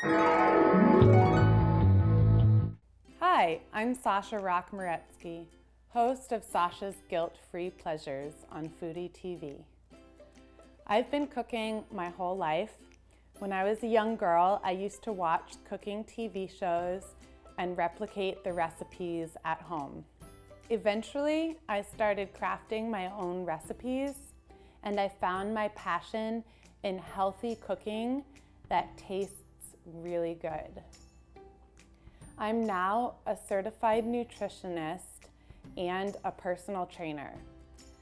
Hi, I'm Sasha Rock-Moretsky, host of Sasha's Guilt-Free Pleasures on Foody TV. I've been cooking my whole life. When I was a young girl, I used to watch cooking TV shows and replicate the recipes at home. Eventually, I started crafting my own recipes, and I found my passion in healthy cooking that tastes really good. I'm now a certified nutritionist and a personal trainer,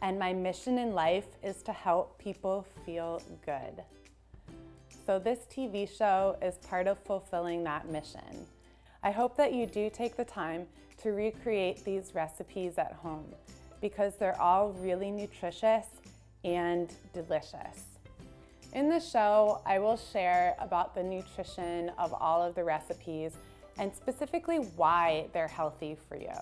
and my mission in life is to help people feel good. So this TV show is part of fulfilling that mission. I hope that you do take the time to recreate these recipes at home because they're all really nutritious and delicious. In the show, I will share about the nutrition of all of the recipes and specifically why they're healthy for you.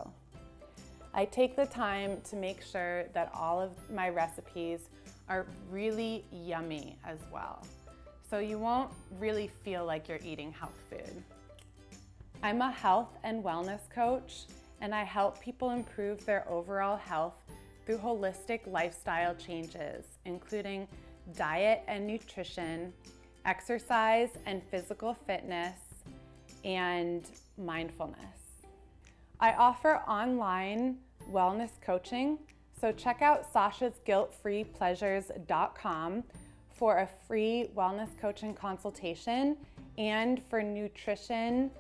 I take the time to make sure that all of my recipes are really yummy as well, so you won't really feel like you're eating health food. I'm a health and wellness coach, and I help people improve their overall health through holistic lifestyle changes, including diet and nutrition, exercise and physical fitness, and mindfulness. I offer online wellness coaching, so check out sashasguiltfreepleasures.com for a free wellness coaching consultation and for nutrition,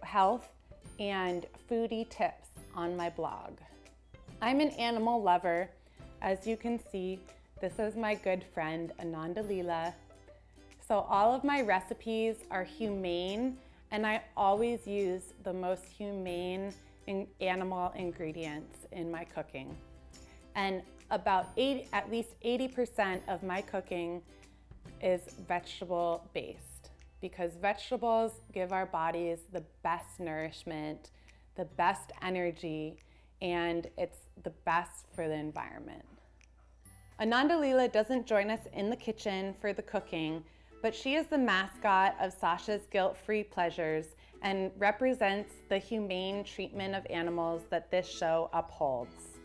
health, and foodie tips on my blog. I'm an animal lover. As you can see, this is my good friend, Ananda Leela. So all of my recipes are humane, and I always use the most humane animal ingredients in my cooking. And at least 80% of my cooking is vegetable based because vegetables give our bodies the best nourishment, the best energy, and it's the best for the environment. Ananda Leela doesn't join us in the kitchen for the cooking, but she is the mascot of Sasha's Guilt-Free Pleasures and represents the humane treatment of animals that this show upholds.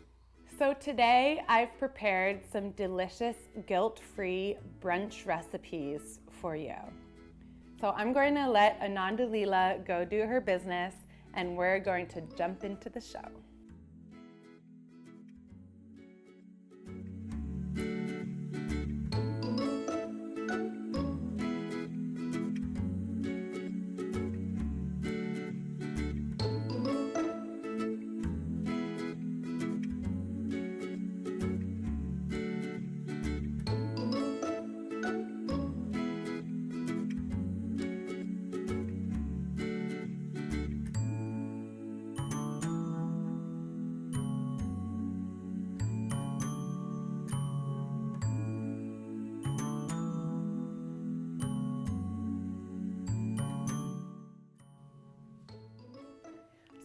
So today I've prepared some delicious guilt-free brunch recipes for you. So I'm going to let Ananda Leela go do her business, and we're going to jump into the show.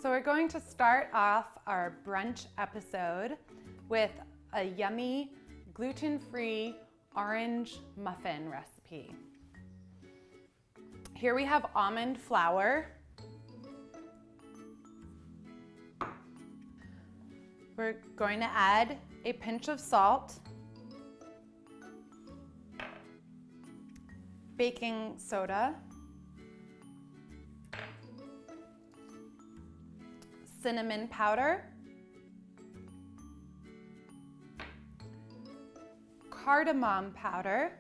So we're going to start off our brunch episode with a yummy gluten-free orange muffin recipe. Here we have almond flour. We're going to add a pinch of salt, baking soda, cinnamon powder, cardamom powder.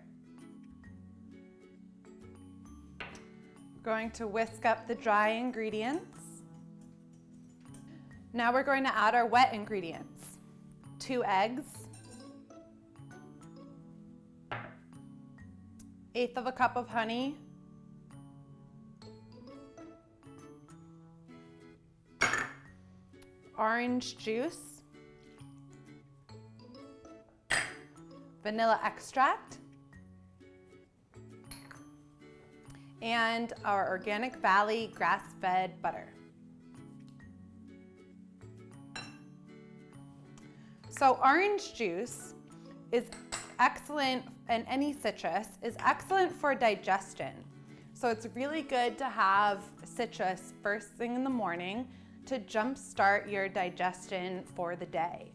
We're going to whisk up the dry ingredients. Now we're going to add our wet ingredients. 2 eggs, 1/8 cup of honey, orange juice, vanilla extract, and our Organic Valley grass-fed butter. So orange juice is excellent, and any citrus is excellent for digestion. So it's really good to have citrus first thing in the morning to jumpstart your digestion for the day.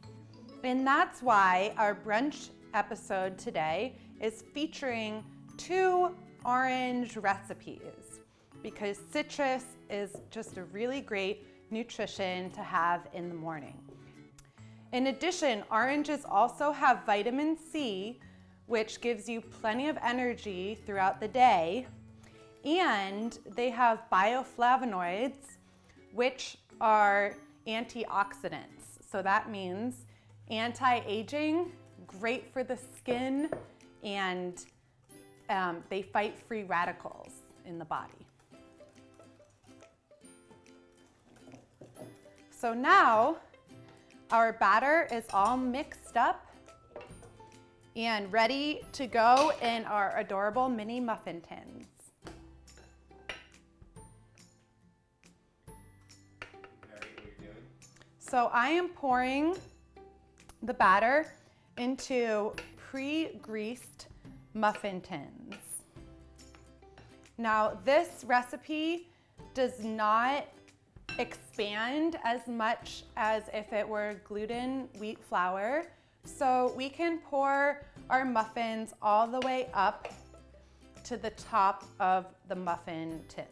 And that's why our brunch episode today is featuring 2 orange recipes, because citrus is just a really great nutrition to have in the morning. In addition, oranges also have vitamin C, which gives you plenty of energy throughout the day, and they have bioflavonoids, which are antioxidants. So that means anti-aging, great for the skin, and they fight free radicals in the body. So now our batter is all mixed up and ready to go in our adorable mini muffin tins. So I am pouring the batter into pre-greased muffin tins. Now this recipe does not expand as much as if it were gluten wheat flour, so we can pour our muffins all the way up to the top of the muffin tins.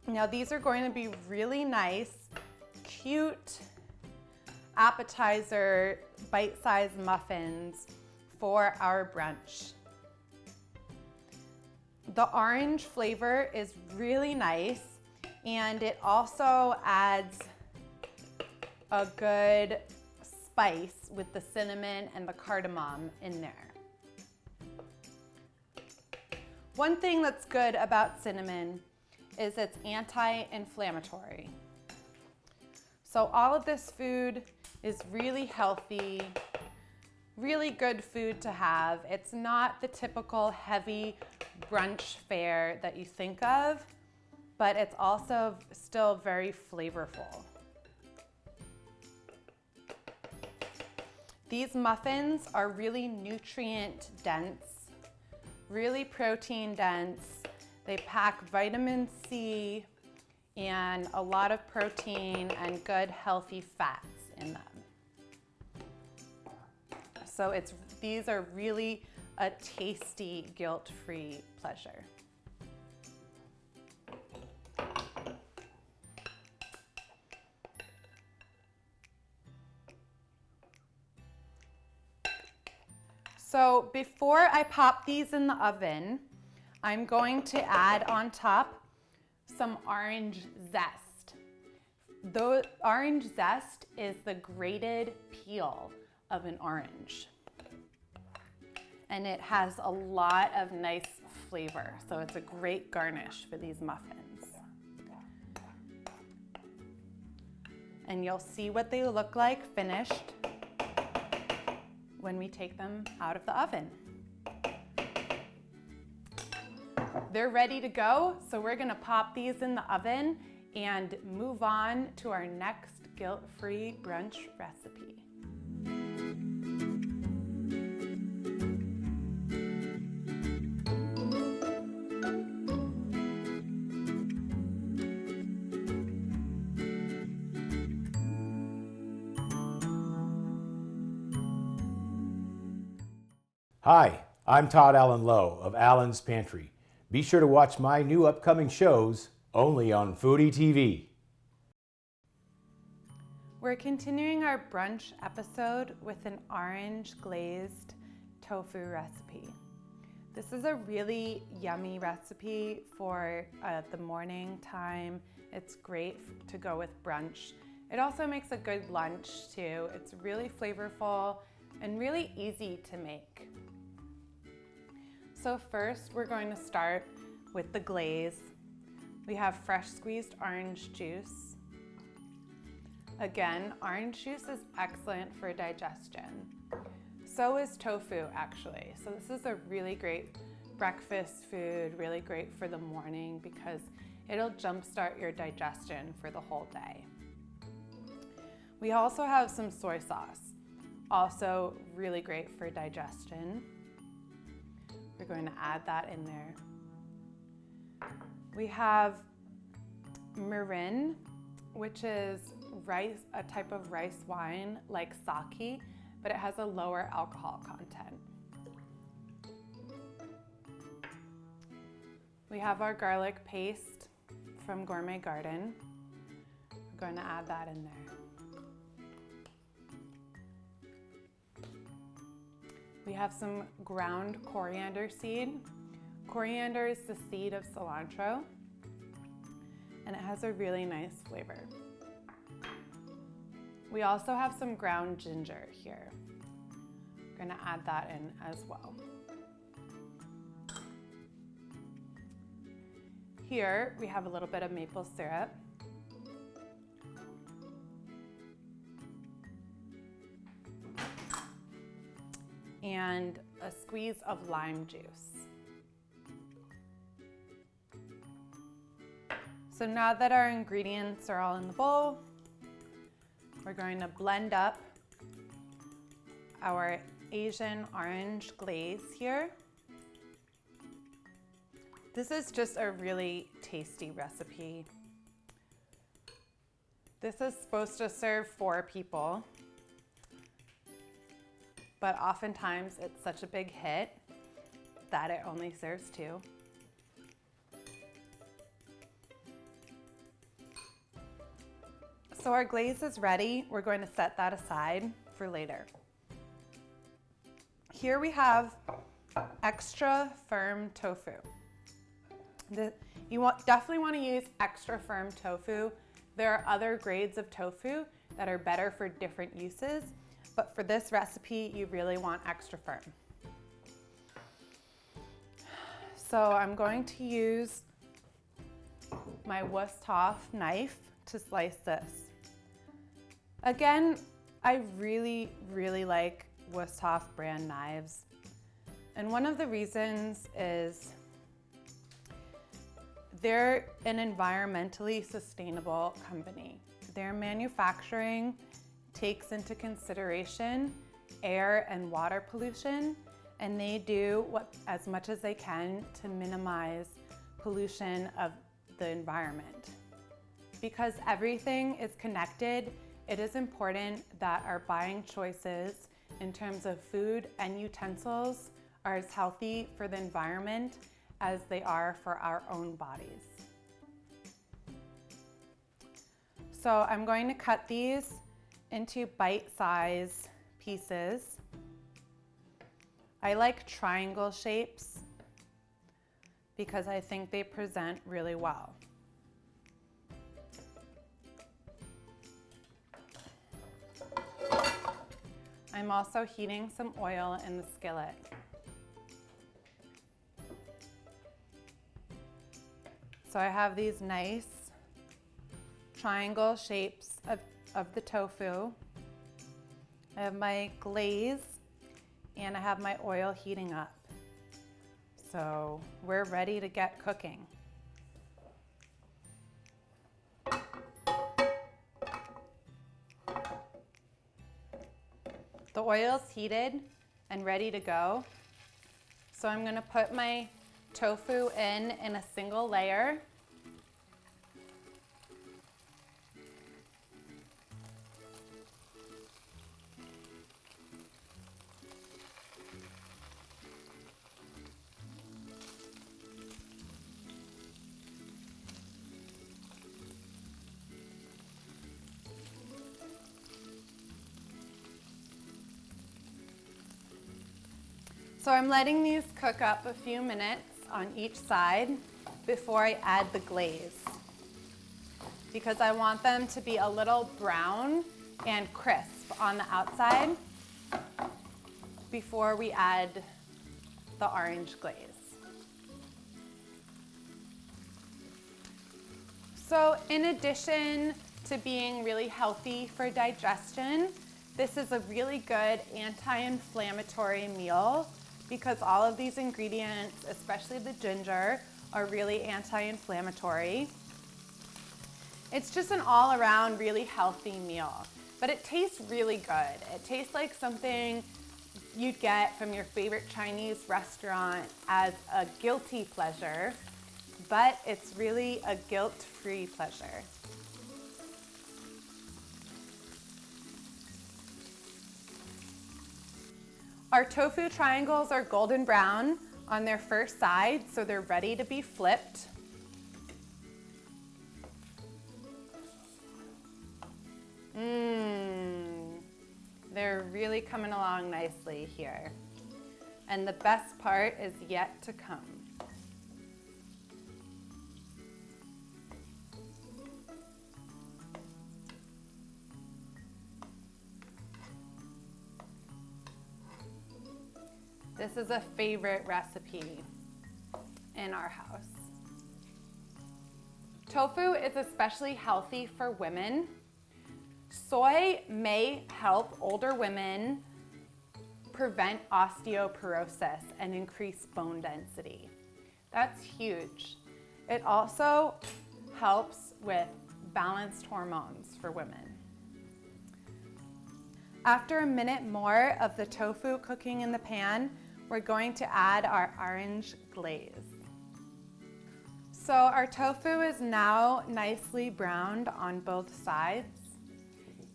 Now these are going to be really nice, cute appetizer, bite-sized muffins for our brunch. The orange flavor is really nice, and it also adds a good spice with the cinnamon and the cardamom in there. One thing that's good about cinnamon is it's anti-inflammatory. So all of this food is really healthy, really good food to have. It's not the typical heavy brunch fare that you think of, but it's also still very flavorful. These muffins are really nutrient dense, really protein dense. They pack vitamin C and a lot of protein and good healthy fats in them. So these are really a tasty, guilt-free pleasure. So before I pop these in the oven, I'm going to add on top some orange zest. The orange zest is the grated peel of an orange. And it has a lot of nice flavor, so it's a great garnish for these muffins. And you'll see what they look like finished when we take them out of the oven. They're ready to go, so we're gonna pop these in the oven and move on to our next guilt-free brunch recipe. Hi, I'm Todd Allen Lowe of Allen's Pantry. Be sure to watch my new upcoming shows only on Foody TV. We're continuing our brunch episode with an orange glazed tofu recipe. This is a really yummy recipe for the morning time. It's great to go with brunch. It also makes a good lunch too. It's really flavorful and really easy to make. So first, we're going to start with the glaze. We have fresh squeezed orange juice. Again, orange juice is excellent for digestion. So is tofu, actually. So this is a really great breakfast food, really great for the morning because it'll jumpstart your digestion for the whole day. We also have some soy sauce, also really great for digestion. We're going to add that in there. We have mirin, which is rice, a type of rice wine like sake, but it has a lower alcohol content. We have our garlic paste from Gourmet Garden. We're going to add that in there. We have some ground coriander seed. Coriander is the seed of cilantro, and it has a really nice flavor. We also have some ground ginger here. We're going to add that in as well. Here we have a little bit of maple syrup. And a squeeze of lime juice. So now that our ingredients are all in the bowl, we're going to blend up our Asian orange glaze here. This is just a really tasty recipe. This is supposed to serve 4 people, but oftentimes it's such a big hit that it only serves 2. So our glaze is ready. We're going to set that aside for later. Here we have extra firm tofu. You definitely want to use extra firm tofu. There are other grades of tofu that are better for different uses, but for this recipe, you really want extra firm. So I'm going to use my Wursthof knife to slice this. Again, I really, really like Wursthof brand knives. And one of the reasons is they're an environmentally sustainable company. Their manufacturing takes into consideration air and water pollution, and they do as much as they can to minimize pollution of the environment. Because everything is connected, it is important that our buying choices in terms of food and utensils are as healthy for the environment as they are for our own bodies. So I'm going to cut these into bite-sized pieces. I like triangle shapes because I think they present really well. I'm also heating some oil in the skillet. So I have these nice triangle shapes of the tofu. I have my glaze and I have my oil heating up. So we're ready to get cooking. The oil's heated and ready to go. So I'm gonna put my tofu in a single layer. So I'm letting these cook up a few minutes on each side before I add the glaze, because I want them to be a little brown and crisp on the outside before we add the orange glaze. So in addition to being really healthy for digestion, this is a really good anti-inflammatory meal because all of these ingredients, especially the ginger, are really anti-inflammatory. It's just an all-around really healthy meal, but it tastes really good. It tastes like something you'd get from your favorite Chinese restaurant as a guilty pleasure, but it's really a guilt-free pleasure. Our tofu triangles are golden brown on their first side, so they're ready to be flipped. They're really coming along nicely here. And the best part is yet to come. This is a favorite recipe in our house. Tofu is especially healthy for women. Soy may help older women prevent osteoporosis and increase bone density. That's huge. It also helps with balanced hormones for women. After a minute more of the tofu cooking in the pan, we're going to add our orange glaze. So our tofu is now nicely browned on both sides,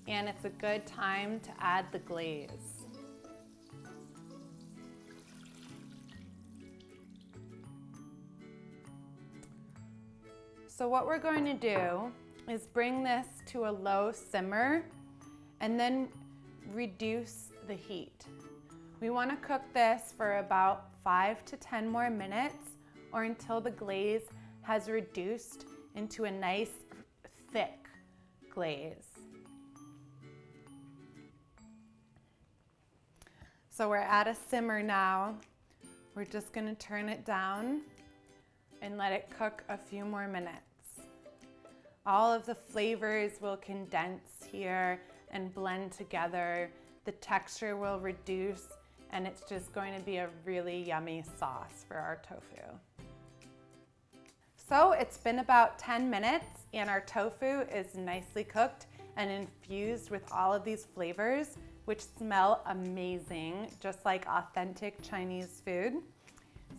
and it's a good time to add the glaze. So what we're going to do is bring this to a low simmer and then reduce the heat. We want to cook this for about 5 to 10 more minutes, or until the glaze has reduced into a nice thick glaze. So we're at a simmer now. We're just going to turn it down and let it cook a few more minutes. All of the flavors will condense here and blend together. The texture will reduce, and it's just going to be a really yummy sauce for our tofu. So it's been about 10 minutes and our tofu is nicely cooked and infused with all of these flavors, which smell amazing, just like authentic Chinese food.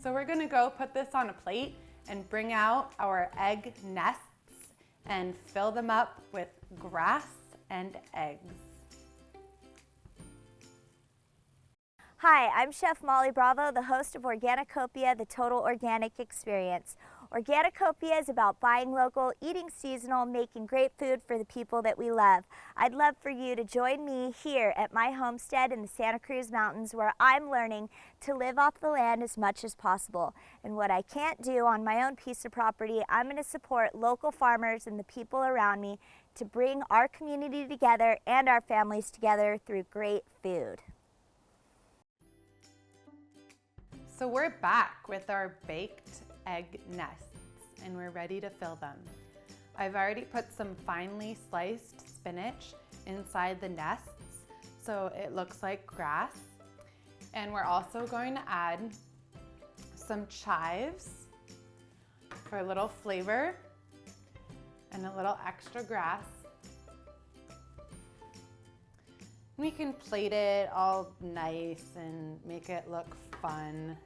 So we're gonna go put this on a plate and bring out our egg nests and fill them up with grass and eggs. Hi, I'm Chef Molly Bravo, the host of Organicopia, the Total Organic Experience. Organicopia is about buying local, eating seasonal, making great food for the people that we love. I'd love for you to join me here at my homestead in the Santa Cruz Mountains, where I'm learning to live off the land as much as possible. And what I can't do on my own piece of property, I'm going to support local farmers and the people around me to bring our community together and our families together through great food. So we're back with our baked egg nests and we're ready to fill them. I've already put some finely sliced spinach inside the nests so it looks like grass. And we're also going to add some chives for a little flavor and a little extra grass. We can plate it all nice and make it look fun.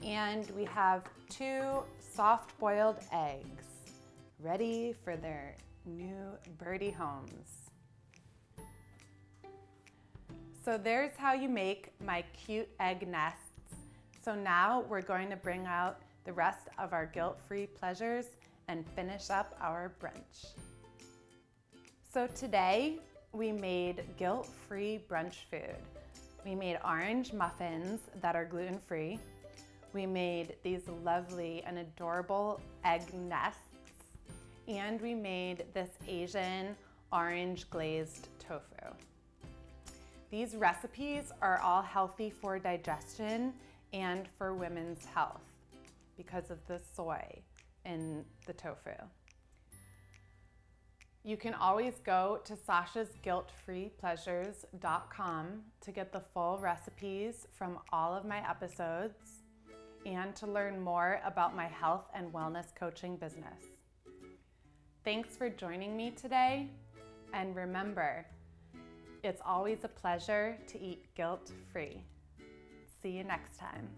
And we have 2 soft-boiled eggs ready for their new birdie homes. So there's how you make my cute egg nests. So now we're going to bring out the rest of our guilt-free pleasures and finish up our brunch. So today we made guilt-free brunch food. We made orange muffins that are gluten-free. We made these lovely and adorable egg nests, and we made this Asian orange glazed tofu. These recipes are all healthy for digestion and for women's health because of the soy in the tofu. You can always go to sashasguiltfreepleasures.com to get the full recipes from all of my episodes and to learn more about my health and wellness coaching business. Thanks for joining me today, and remember, it's always a pleasure to eat guilt-free. See you next time.